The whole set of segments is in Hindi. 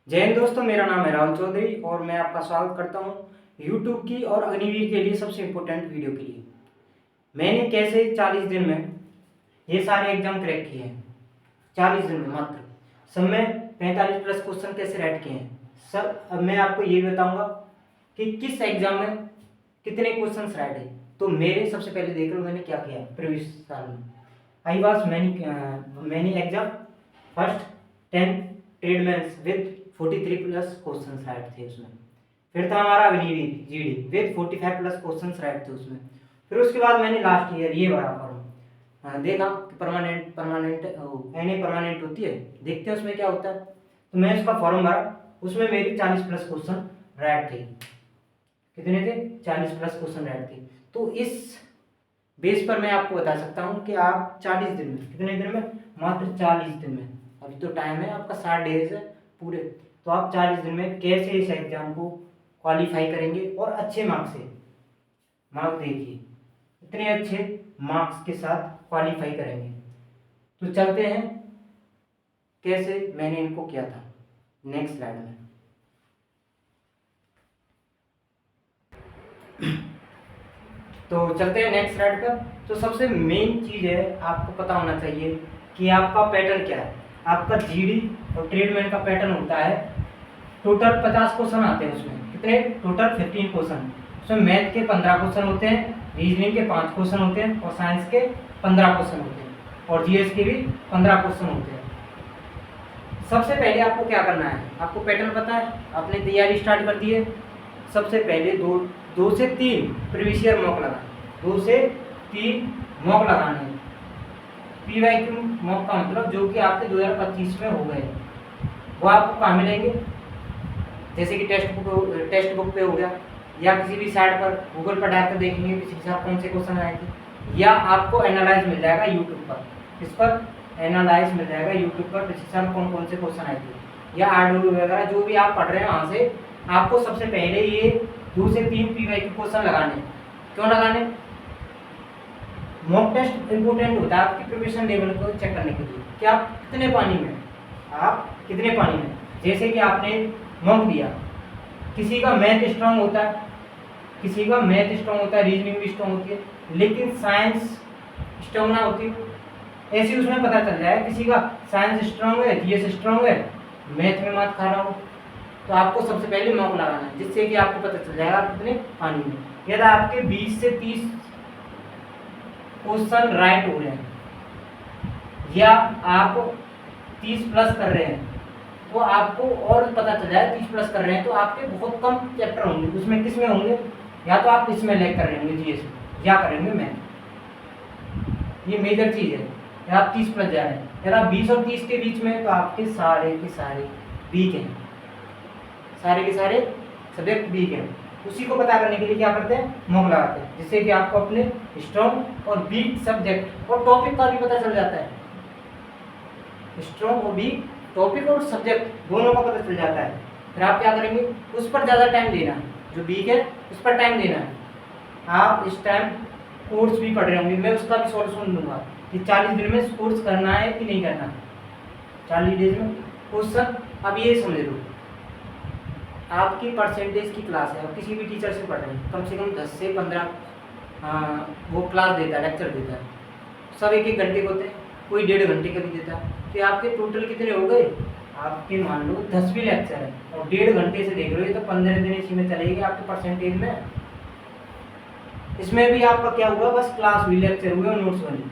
जय हिंद दोस्तों, मेरा नाम है राहुल चौधरी और मैं आपका स्वागत करता हूं यूट्यूब की और अग्निवीर के लिए सबसे इम्पोर्टेंट वीडियो के लिए। मैंने कैसे 40 दिन में ये सारे एग्जाम क्रैक किए हैं। 40 दिन में मात्र सब में 45 प्लस क्वेश्चन कैसे राइट किए हैं सब। अब मैं आपको ये बताऊंगा कि किस एग्जाम में कितने क्वेश्चन राइट है। तो मेरे सबसे पहले देख लो मैंने क्या किया प्रीवियस साल में। I was many exam first 10 tradesmen with 43 plus question right थे उसमें। फिर था हमारा Agniveer GD with 45 plus question right थे उसमें। फिर उसके बाद मैंने लास्ट ईयर ये भरा फॉर्म, देखा कि परमानेंट एनए परमानेंट होती है, देखते हैं उसमें क्या होता है। तो मैं उसका फॉर्म भरा, उसमें मेरी 40 प्लस क्वेश्चन राइट थे। कितने थे? 40 प्लस क्वेश्चन राइट थे। तो इस बेस पर मैं आपको बता सकता हूँ कि आप 40 दिन में, कितने दिन में? मात्र 40 दिन में। अभी तो टाइम है आपका 60 डेज है पूरे। तो आप 40 दिन में कैसे इस एग्जाम को क्वालिफाई करेंगे और अच्छे मार्क्स से, मार्क्स देखिए इतने अच्छे मार्क्स के साथ क्वालिफाई करेंगे। तो चलते हैं कैसे मैंने इनको किया था नेक्स्ट स्लाइड में। तो चलते हैं नेक्स्ट स्लाइड पर। तो सबसे मेन चीज है, आपको पता होना चाहिए कि आपका पैटर्न क्या है। आपका जीडी और ट्रेडमैन का पैटर्न होता है, टोटल 50 क्वेश्चन आते हैं उसमें। कितने? Total 15 question. उसमें मैथ के 15 क्वेश्चन होते हैं, रीजनिंग के 5 क्वेश्चन होते हैं और साइंस के 15 क्वेश्चन होते हैं और जीएस के भी 15 क्वेश्चन होते हैं। सबसे पहले आपको क्या करना है, आपको पैटर्न पता है, आपने तैयारी स्टार्ट कर दी है। सबसे पहले दो से तीन प्रीवियस ईयर मॉक लगाना, 2 से 3 मॉक लगाने हैं। पीवाईक्यू मॉक का मतलब जो कि आपके 2025 में हो गए, वो आपको कहाँ मिलेंगे? जैसे कि टेक्स्ट बुक पे हो गया, या किसी भी साइट पर गूगल पर डालकर देखेंगे पिछले साल कौन से क्वेश्चन आए थे, या आपको एनालाइज मिल जाएगा यूट्यूब पर। इस पर एनालाइज मिल जाएगा यूट्यूब पर पिछले साल कौन कौन से क्वेश्चन आए थे, या आरडब्ल्यू वगैरह जो भी आप पढ़ रहे हैं वहाँ से आपको सबसे पहले ये 2 से 3 पीवाईक्यू क्वेश्चन लगाने। क्यों लगाने? मॉक टेस्ट इंपोर्टेंट होता है आपकी प्रिपरेशन लेवल को चेक करने के लिए कि आप कितने पानी में, आप कितने पानी में। जैसे कि आपने मॉक दिया, किसी का मैथ स्ट्रांग होता है, किसी का मैथ स्ट्रांग होता है, रीजनिंग भी स्ट्रांग होती है, लेकिन साइंस स्ट्रांग ना होती है। ऐसे उसमें पता चल जाए किसी का साइंस स्ट्रांग है, जीएस स्ट्रांग है, मैथ में मात खा रहा हो। तो आपको सबसे पहले मॉक लगाना है, जिससे कि आपको पता चल जाएगा आप कितने पानी में। यदि आपके 20 से 30 क्वेश्चन राइट हो रहे हैं या आप 30 प्लस कर रहे हैं, तो आपको और पता चल जाए 30 प्लस कर रहे हैं तो आपके बहुत कम चैप्टर होंगे उसमें। किस में होंगे? या तो आप इसमें लैग कर रहे होंगे जीएस में, या करेंगे मैथ, ये मेजर चीज़ है। या आप 30 प्लस जा रहे हैं, यदि आप 20 और 30 के बीच में, तो आपके सारे के सारे वीक हैं, सारे के सारे सब्जेक्ट वीक हैं। उसी को पता करने के लिए क्या करते हैं? मॉक लगाते हैं, जिससे कि आपको अपने स्ट्रॉन्ग और वीक सब्जेक्ट और टॉपिक का भी पता चल जाता है। स्ट्रॉन्ग और वीक टॉपिक और सब्जेक्ट दोनों का पता चल जाता है। फिर आप क्या करेंगे? उस पर ज़्यादा टाइम देना है, जो वीक है उस पर टाइम देना है। आप इस टाइम कोर्स भी पढ़ रहे होंगे, मैं उसका भी सॉल्यूशन दूंगा कि 40 दिन में कोर्स करना है कि नहीं करना, 40 डेज में क्वेश्चन। अब ये समझ लो, आपकी परसेंटेज की क्लास है, आप किसी भी टीचर से पढ़ रहे हैं, कम से कम 10 से 15 वो क्लास देता है, लेक्चर देता है। सब 1-1 घंटे के होते हैं, कोई 1.5 घंटे का भी देता है। तो आपके टोटल कितने हो गए? आपके मान लो 10 भी लेक्चर है और 1.5 घंटे से देख रहे हो, तो 15 दिन इसी में चलेगी आपके परसेंटेज में। इसमें भी आपका क्या हुआ? बस क्लास हुई, लेक्चर हुए और नोट्स बने,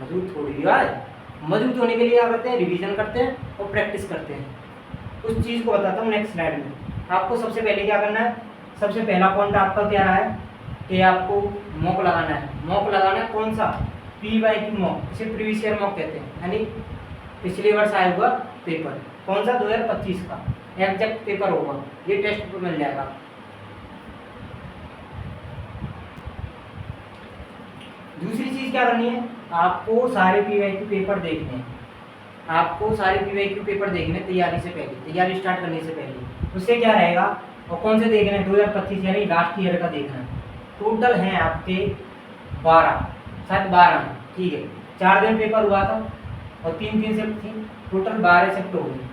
मजबूत थोड़ी है। मजबूत होने के लिए क्या करते हैं? रिवीजन करते हैं और प्रैक्टिस करते हैं। उस चीज़ को बताता हूँ नेक्स्ट स्लाइड में। आपको सबसे पहले क्या करना है? सबसे पहला पॉइंट आपका क्या रहा है कि आपको मॉक लगाना है। मॉक लगाना है कौन सा? पीवाईक्यू मॉक, इसे प्रीवियस ईयर मॉक कहते हैं, यानी पिछले वर्ष आया हुआ पेपर। कौन सा? 2025 का एग्जैक्ट पेपर होगा, ये टेस्ट पेपर मिल जाएगा। दूसरी चीज़ क्या करनी है? आपको सारे पीवाईक्यू पेपर देखने हैं, आपको सारे पीवाईक्यू पेपर देखने तैयारी से पहले, तैयारी स्टार्ट करने से पहले। उससे क्या रहेगा? और कौन से देखने हैं? 2025 यानी लास्ट ईयर का देखना है। टोटल हैं आपके 12, शायद 12, ठीक है। 4 दिन पेपर हुआ था और 3 से थी, टोटल 12 शिफ्ट हो गई।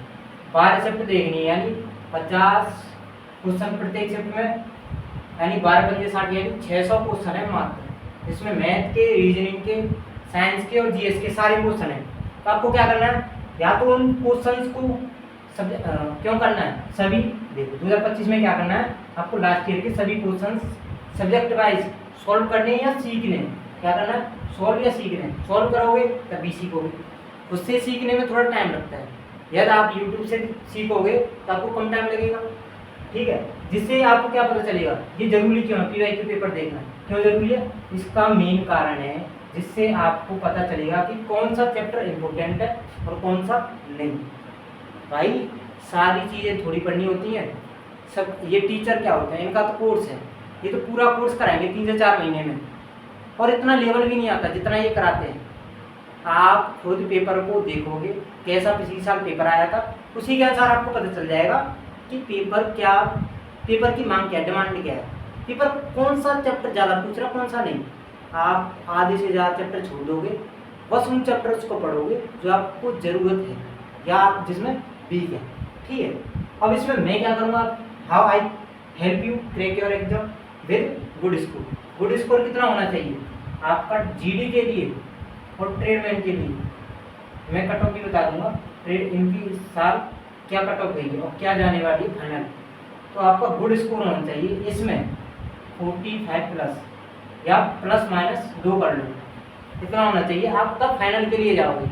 12 शिफ्ट देखनी है, यानी 50 क्वेश्चन प्रत्येक शिफ्ट में, यानी 12 पंजे 60, यानी 600 क्वेश्चन है मात्र। इसमें मैथ के, रीजनिंग के, साइंस के और जीएस के सारे क्वेश्चन हैं। तो आपको क्या करना है, या तो उन क्वेश्चंस को क्यों करना है, सभी देखो 2025 में क्या करना है आपको, लास्ट ईयर के सभी क्वेश्चंस सब्जेक्ट वाइज सॉल्व करने या सीखने। क्या करना है, सॉल्व या सीखने। सॉल्व करोगे तभी सीखोगे, उससे सीखने में थोड़ा टाइम लगता है। यदि आप यूट्यूब से सीखोगे तो आपको कम टाइम लगेगा, ठीक है। जिससे आपको क्या पता चलेगा, ये जरूरी क्यों है पीवाईक्यू पेपर देखना, क्यों जरूरी है, इसका मेन कारण है जिससे आपको पता चलेगा कि कौन सा चैप्टर इम्पोर्टेंट है और कौन सा नहीं। भाई सारी चीज़ें थोड़ी पढ़नी होती हैं सब। ये टीचर क्या होते हैं, इनका तो कोर्स है, ये तो पूरा कोर्स कराएंगे 3 से 4 महीने में, और इतना लेवल भी नहीं आता जितना ये कराते हैं। आप खुद पेपर को देखोगे कैसा पिछले साल पेपर आया था, उसी के अनुसार आपको पता चल जाएगा कि पेपर की मांग क्या है, डिमांड क्या है, पेपर कौन सा चैप्टर ज़्यादा पूछ रहा कौन सा नहीं। आप आधे से ज़्यादा चैप्टर छोड़ दोगे, बस उन चैप्टर्स को पढ़ोगे जो आपको ज़रूरत है या आप जिसमें वीक है, ठीक है। अब इसमें मैं क्या करूँगा, how I help you crack your exam with good score. Good score कितना होना चाहिए आपका जीडी के लिए और ट्रेडमैन के लिए। मैं कट ऑफ भी बता दूंगा, ट्रेड इनकी इस साल क्या कट ऑफ गई है और क्या जाने वाली है फाइनल। तो आपका गुड स्कोर होना चाहिए इसमें 45 प्लस या प्लस माइनस 2 कर लो, इतना होना चाहिए। आप तब फाइनल के लिए जाओगे।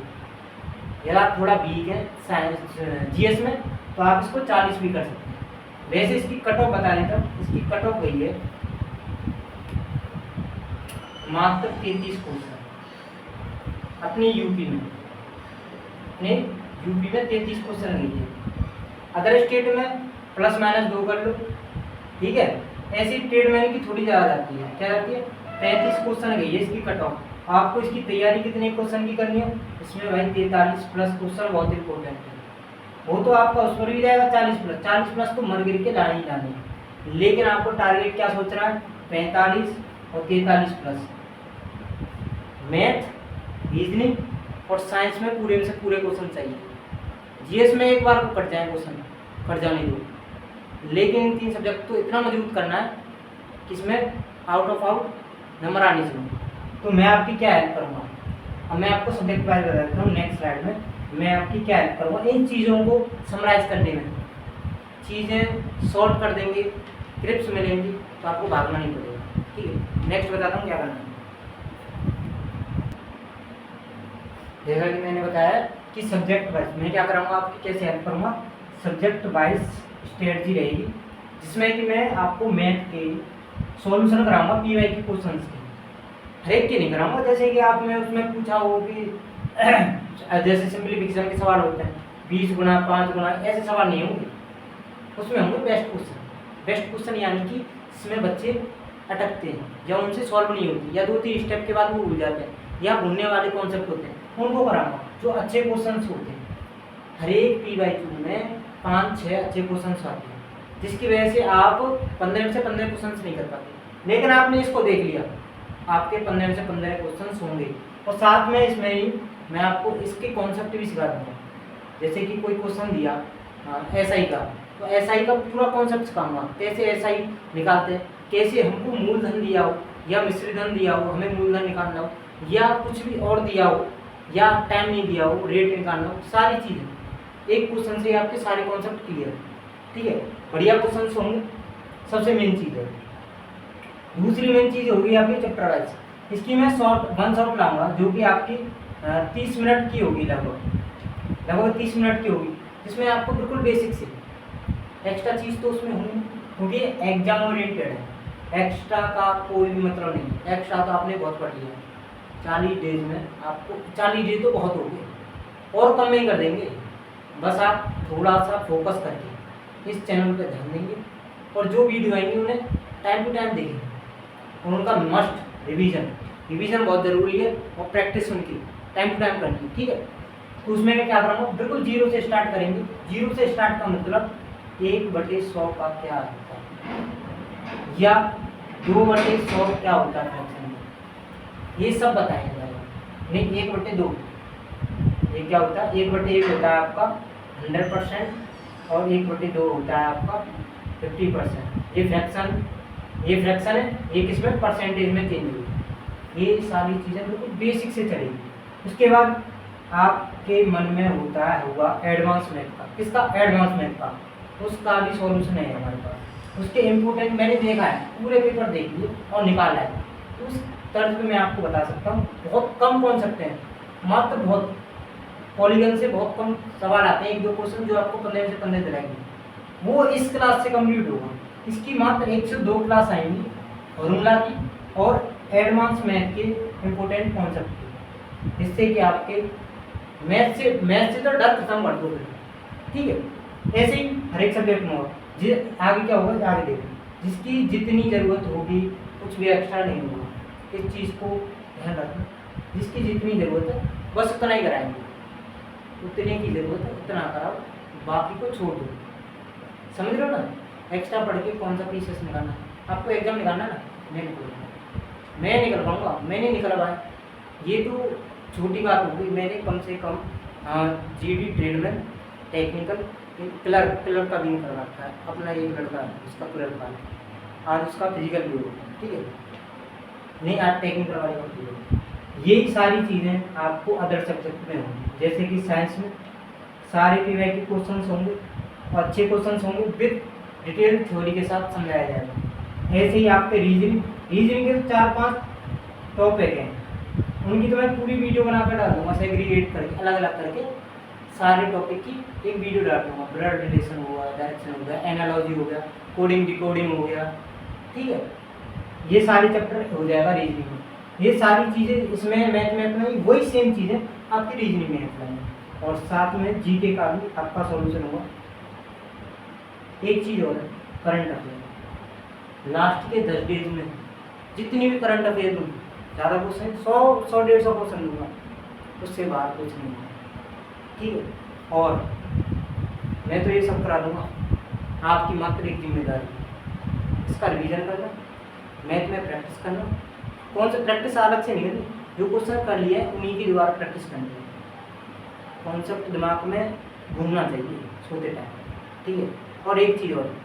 यदि आप थोड़ा वीक है साइंस जीएस में तो आप इसको 40 भी कर सकते हैं। वैसे इसकी कट ऑफ बता देता हूँ, इसकी कट ऑफ गई है मात्र 33 क्वेश्चन अपनी यूपी में, अपने यूपी में 33 क्वेश्चन गई है। अदर स्टेट में प्लस माइनस 2 कर लो, ठीक है। ऐसी ट्रेडमैन की थोड़ी ज़्यादा जाती है, क्या जाती है 35 क्वेश्चन गई है इसकी कट ऑफ। आपको इसकी तैयारी कितने क्वेश्चन की करनी है, इसमें भाई 43 प्लस क्वेश्चन बहुत इंपॉर्टेंट है। वो तो आपका उस पर भी जाएगा 40 प्लस तो मर गिर के लाने ही लाने। लेकिन आपको टारगेट क्या सोच रहा है, 45 और 43 प्लस। मैथ, रीजनिंग और साइंस में पूरे से पूरे क्वेश्चन चाहिए। जीएस में एक बार को कट जाए क्वेश्चन, कट जाने दो, लेकिन इन 3 सब्जेक्ट तो इतना मजबूत करना है कि इसमें आउट ऑफ आउट नंबर आने चाहिए। तो मैं आपकी क्या हेल्प करूँगा, अब मैं आपको सब्जेक्ट वाइज बता देता हूँ। नेक्स्ट स्लाइड में मैं आपकी क्या हेल्प करूँगा, इन चीज़ों को समराइज करने में। चीज़ें सॉल्व कर देंगे, क्रिप्स मिलेंगी तो आपको भागना नहीं पड़ेगा, ठीक है। नेक्स्ट बताता हूँ क्या करना है। जैसा कि मैंने बताया कि सब्जेक्ट वाइज मैं क्या कराऊंगा, आपकी कैसे हेल्प करूँगा, सब्जेक्ट वाइज स्ट्रेटजी रहेगी जिसमें कि मैं आपको मैथ के सॉल्यूशन कराऊंगा पीवाईक्यू क्वेश्चंस के, हर एक के नहीं कराऊंगा। जैसे कि आप में उसमें पूछा हो कि जैसे सिंप्लीफिकेशन के सवाल होते हैं 20 गुना 5 गुना, ऐसे सवाल नहीं होंगे, उसमें होंगे बेस्ट क्वेश्चन। बेस्ट क्वेश्चन यानी कि इसमें बच्चे अटकते हैं या उनसे सॉल्व नहीं होती, या 2-3 स्टेप के बाद वो भूल जाते हैं या भूलने वाले कॉन्सेप्ट होते हैं, उनको कराऊंगा जो अच्छे क्वेश्चन होते हैं। हर एक पीवाईक्यू में 5-6 अच्छे क्वेश्चन आते हैं, जिसकी वजह से आप 15 से 15 क्वेश्चन नहीं कर पाते। लेकिन आपने इसको देख लिया, आपके 15 से 15 क्वेश्चन होंगे। और साथ में इसमें ही मैं आपको इसके कॉन्सेप्ट भी सिखा दूँगा। जैसे कि कोई क्वेश्चन दिया एसआई का, तो एसआई का पूरा कॉन्सेप्ट सिखाऊंगा, कैसे एसआई निकालते हैं, कैसे हमको मूलधन दिया हो या मिश्रित धन दिया हो, हमें मूलधन निकालना हो, या कुछ भी और दिया हो, या टाइम नहीं दिया हो, रेट निकालना हो, सारी चीज़ें एक क्वेश्चन से आपके सारे कॉन्सेप्ट क्लियर, ठीक है। बढ़िया क्वेश्चन होंगे, सबसे मेन चीज़ है। दूसरी मेन चीज़ होगी आपकी चैप्टर वाइज। इसकी मैं वन शॉट लाऊंगा जो कि आपकी 30 मिनट की होगी, लगभग 30 मिनट की होगी, जिसमें आपको बिल्कुल बेसिक से एक्स्ट्रा चीज़ तो उसमें होंगी क्योंकि एग्जाम ओरिएंटेड है। एक्स्ट्रा का कोई भी मतलब नहीं, एक्स्ट्रा तो आपने बहुत पढ़ लिया। 40 डेज में आपको 40 डेज तो बहुत हो गए, और कम नहीं कर देंगे। बस आप थोड़ा सा फोकस करके इस चैनल पे ध्यान देंगे और जो वीडियो आएंगे उन्हें टाइम टू टाइम देखेंगे, और उनका मस्ट रिवीजन बहुत ज़रूरी है, और प्रैक्टिस उनकी टाइम टू टाइम करनी, ठीक है। तो उसमें मैं क्या करूँगा, बिल्कुल 0 से स्टार्ट करेंगे। 0 से स्टार्ट का मतलब 1/100 का क्या होता है, या 2/100 क्या होता है फ्रैक्शन में, ये सब बताएंगे। नहीं 1/2 ये क्या होता है, 1/1 होता है आपका 100%, और 1/2 होता है आपका 50%। ये फ्रैक्शन है, ये किसमें परसेंटेज में चेंज हुई। ये सारी चीज़ें बिल्कुल बेसिक से चलेगी। उसके बाद आपके मन में होगा एडवांस मैथ का। किसका? एडवांस मैथ का। उसका भी सॉल्यूशन है हमारे पास। उसके इम्पोर्टेंट मैंने देखा है, पूरे पेपर देख लिए और निकाला है। उस तर्ज पे मैं आपको बता सकता हूँ, बहुत कम कॉन्सेप्ट हैं, मात्र बहुत पॉलीगन से बहुत कम सवाल आते हैं, 1-2 क्वेश्चन जो आपको 15 से 15 दिलाएंगे। वो इस क्लास से कंप्लीट होगा। इसकी मात्र 1 से 2 क्लास आएंगी फॉर्मूला की और एडवांस मैथ के इम्पोर्टेंट कॉन्सेप्ट की, जिससे कि आपके मैथ से तो डर खत्म कर दो। ठीक है, ऐसे ही हर एक सब्जेक्ट में होगा। आगे क्या होगा, आगे देखो, जिसकी जितनी ज़रूरत होगी, कुछ भी एक्स्ट्रा नहीं होगा। इस चीज़ को ध्यान रखना, जिसकी जितनी ज़रूरत है बस उतना ही कराएंगे, उतने की ज़रूरत है उतना कराओ, बाकी को छोड़ दो। समझ रहे हो ना? एक्स्ट्रा पढ़ के कौन सा पीसेस निकालना है, आपको एग्जाम निकालना ना, मैं निकल पाऊँगा, मैंने निकल पाया। ये तो छोटी बात होगी, मैंने कम से कम जीडी ट्रेडमैन टेक्निकल क्लर्क का भी निकल रखा है अपना, एक लड़का है उसका क्लर्क का, आज उसका फिजिकल भी होगा। ठीक है, नहीं आज टेक्निकल वाले का भी होगा। यही सारी चीज़ें आपको अदर सब्जेक्ट में होंगी, जैसे कि साइंस में सारे पीवाई के क्वेश्चन होंगे, अच्छे क्वेश्चन होंगे, विद डिटेल थ्योरी के साथ समझाया जाएगा। ऐसे ही आपके रीजनिंग के 4-5 टॉपिक हैं, उनकी तो मैं पूरी वीडियो बनाकर डाल दूँगा, सेग्रीगेट करके अलग अलग करके सारे टॉपिक की एक वीडियो डाल दूँगा। ब्लड रिलेशन हो गया, डायरेक्शन हो गया, एनालॉजी हो गया, कोडिंग डिकोडिंग हो गया। ठीक है, ये सारे चैप्टर हो जाएगा रीजनिंग में। ये सारी चीज़ें इसमें मैथ में अप्लाई, वही सेम चीज़ें आपकी रीजनिंग में अप्लाई है। और साथ में जीके का भी आपका सॉल्यूशन होगा। एक चीज़ और है, करंट अफेयर लास्ट के 10 डेज में जितनी भी करंट अफेयर दूँगी, ज़्यादा क्वेश्चन 100-150 क्वेश्चन दूँगा, उससे बाहर कुछ नहीं होगा। ठीक है, और मैं तो ये सब करा दूँगा, आपकी मात्र एक जिम्मेदारी इसका रिवीजन करना, मैथ में प्रैक्टिस करना। कौन सा प्रैक्टिस अलग से नहीं करनी, जो क्वेश्चन कर लिया है उन्हीं की दोबारा प्रैक्टिस करनी है। कॉन्सेप्ट दिमाग में घूमना चाहिए सोते टाइम। ठीक है, और एक चीज़ और,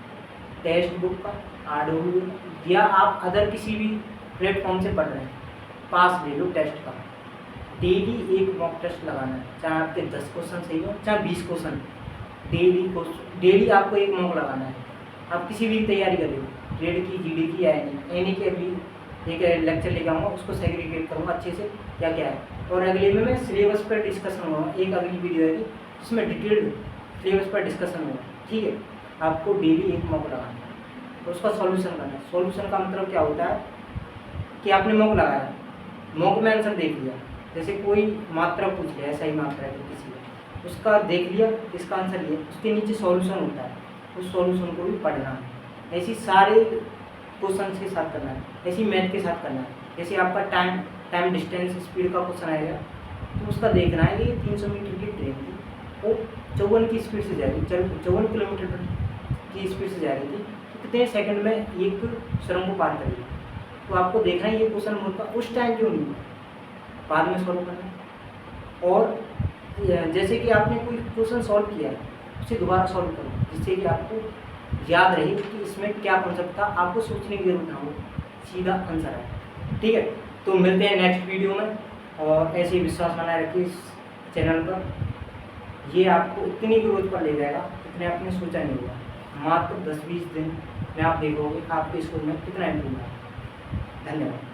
टेक्स्ट बुक का आरडब्ल्यू या आप अदर किसी भी प्लेटफॉर्म से पढ़ रहे हैं, पास ले लो टेस्ट का। डेली एक मॉक टेस्ट लगाना है, चाहे आपके 10 क्वेश्चन सही हो चाहे 20 क्वेश्चन, डेली आपको एक मॉक लगाना है। आप किसी भी तैयारी कर लो, ट्रेड की, जीडी की या एनी की, अभी एक लेक्चर लेके आऊँगा, उसको सेग्रीगेट करूँगा अच्छे से क्या क्या है। और अगले में मैं सिलेबस पर डिस्कशन होगा, एक अगली वीडियो है जिसमें डिटेल्ड सिलेबस पर डिस्कशन होगा। ठीक है, आपको डेली एक मॉक लगाना है, तो उसका सॉल्यूशन करना है। सॉल्यूशन का मतलब क्या होता है कि आपने मॉक लगाया, मॉक में आंसर देख लिया, जैसे कोई मात्रा पूछ लिया, ऐसा ही मात्रा है किसी का, उसका देख लिया, इसका आंसर लिया, उसके नीचे सॉल्यूशन होता है, उस सॉल्यूशन को भी पढ़ना है। ऐसी सारे क्वेश्चन के साथ करना है, ऐसी मैथ के साथ करना है। जैसे आपका टाइम डिस्टेंस स्पीड का क्वेश्चन आएगा, तो उसका देखना है कि 300 मीटर की ट्रेन थी, वो 54 की स्पीड से जा रही थी, 54 किलोमीटर की स्पीड से जा रही थी, तो कितने सेकंड में एक सुरंग को पार करेगी। तो आपको देखना है ये क्वेश्चन होता उस टाइम क्यों नहीं, बाद में सॉल्व करना है। और जैसे कि आपने कोई क्वेश्चन सॉल्व किया, उसे दोबारा सॉल्व करो, जिससे कि आपको याद रहे कि इसमें क्या कॉन्सेप्ट था, आपको सोचने की जरूरत ना हो, सीधा आंसर है। ठीक है, तो मिलते हैं नेक्स्ट वीडियो में, और ऐसे ही विश्वास बनाए रखिए इस चैनल पर। ये आपको इतनी ग्रोथ पर ले जाएगा इतने आपने सोचा नहीं होगा। मात्र 10-20 दिन में आप देखोगे आपके स्कूल में कितना इम्प्रूव है। धन्यवाद।